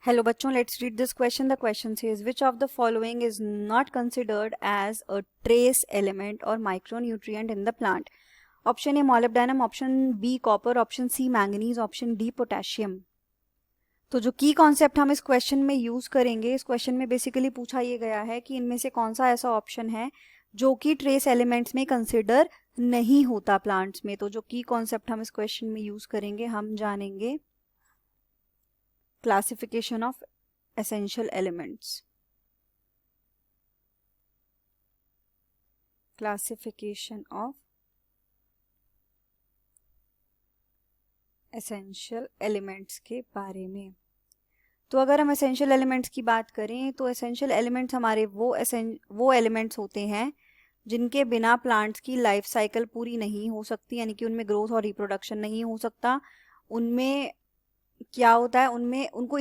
Hello बच्चों, let's read this question. The question says which of the following is not considered as a trace element or micronutrient in the plant? Option A molybdenum, option B copper, option C manganese, option D potassium. तो जो की concept हम इस question में use करेंगे, इस question में basically पूछा ये गया है कि इनमें से कौन सा ऐसा ऑप्शन है जो कि ट्रेस एलिमेंट्स में कंसिडर नहीं होता प्लांट्स में. तो जो की कॉन्सेप्ट हम इस क्वेश्चन में यूज करेंगे, हम जानेंगे classification of essential elements. Classification of essential elements के बारे में. तो अगर हम essential elements की बात करें तो essential elements हमारे वो elements होते हैं जिनके बिना प्लांट्स की लाइफ साइकिल पूरी नहीं हो सकती, यानी कि उनमें ग्रोथ और रिप्रोडक्शन नहीं हो सकता. उनमें क्या होता है, उनमें उनको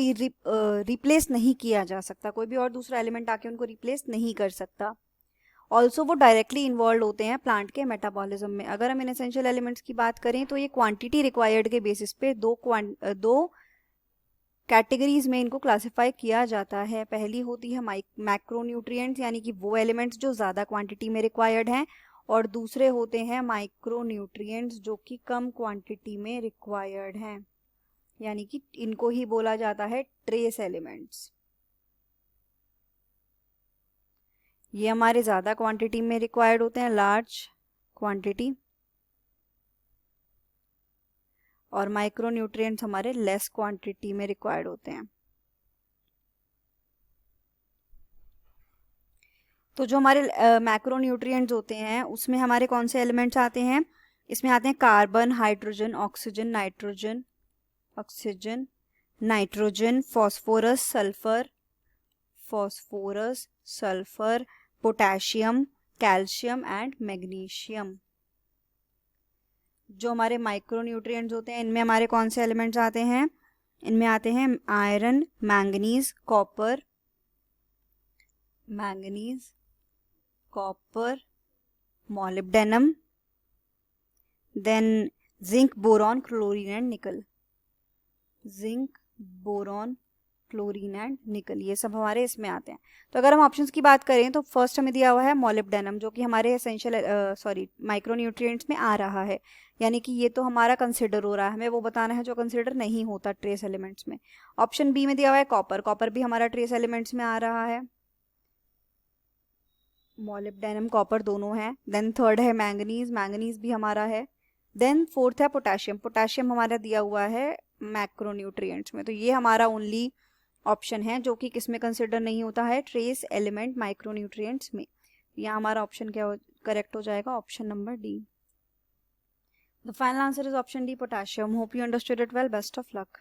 रिप्लेस नहीं किया जा सकता, कोई भी और दूसरा एलिमेंट आके उनको रिप्लेस नहीं कर सकता. ऑल्सो वो डायरेक्टली इन्वॉल्व होते हैं प्लांट के मेटाबॉलिज्म में. अगर हम इन एसेंशियल एलिमेंट्स की बात करें तो ये क्वांटिटी रिक्वायर्ड के बेसिस पे दो कैटेगरीज में इनको क्लासिफाई किया जाता है. पहली होती है मैक्रोन्यूट्रिएंट्स, यानी कि वो एलिमेंट्स जो ज़्यादा क्वांटिटी में रिक्वायर्ड हैं, और दूसरे होते हैं माइक्रोन्यूट्रिएंट्स जो कि कम क्वांटिटी में रिक्वायर्ड हैं, यानी कि इनको ही बोला जाता है ट्रेस एलिमेंट्स. ये हमारे ज़्यादा क्वांटिटी में रिक्वायर्ड होते हैं, लार्ज क्वांटिटी, और माइक्रोन्यूट्रिएंट्स हमारे लेस क्वांटिटी में रिक्वायर्ड होते हैं. तो जो हमारे मैक्रोन्यूट्रिएंट्स होते हैं उसमें हमारे कौन से एलिमेंट्स आते हैं? इसमें आते हैं carbon, hydrogen, oxygen, nitrogen, phosphorus, sulphur, potassium, calcium and magnesium. जो हमारे माइक्रोन्यूट्रिएंट्स होते हैं इनमें हमारे कौन से एलिमेंट्स आते हैं? इनमें आते हैं iron, manganese, copper, molybdenum, then zinc, boron, chlorine and nickel. ये सब हमारे इसमें आते हैं. तो अगर हम ऑप्शंस की बात करें तो फर्स्ट हमें दिया हुआ है मोलिब्डेनम, जो कि हमारे एसेंशियल माइक्रोन्यूट्रिएंट्स में आ रहा है, यानी कि ये तो हमारा कंसिडर हो रहा है. हमें वो बताना है जो कंसिडर नहीं होता ट्रेस एलिमेंट्स में. ऑप्शन बी में दिया हुआ है कॉपर भी हमारा ट्रेस एलिमेंट्स में आ रहा है. मोलिब्डेनम कॉपर दोनों है. देन थर्ड है मैंगनीज भी हमारा है. देन फोर्थ है पोटेशियम हमारा दिया हुआ है मैक्रोन्यूट्रिएंट्स में. तो ये हमारा ओनली ऑप्शन है जो कि किसमें कंसिडर नहीं होता है? ट्रेस एलिमेंट माइक्रोन्यूट्रिएंट्स में. यहाँ हमारा ऑप्शन क्या करेक्ट हो जाएगा? Option number D. The final answer is option D, potassium. Hope you understood it well. Best of luck.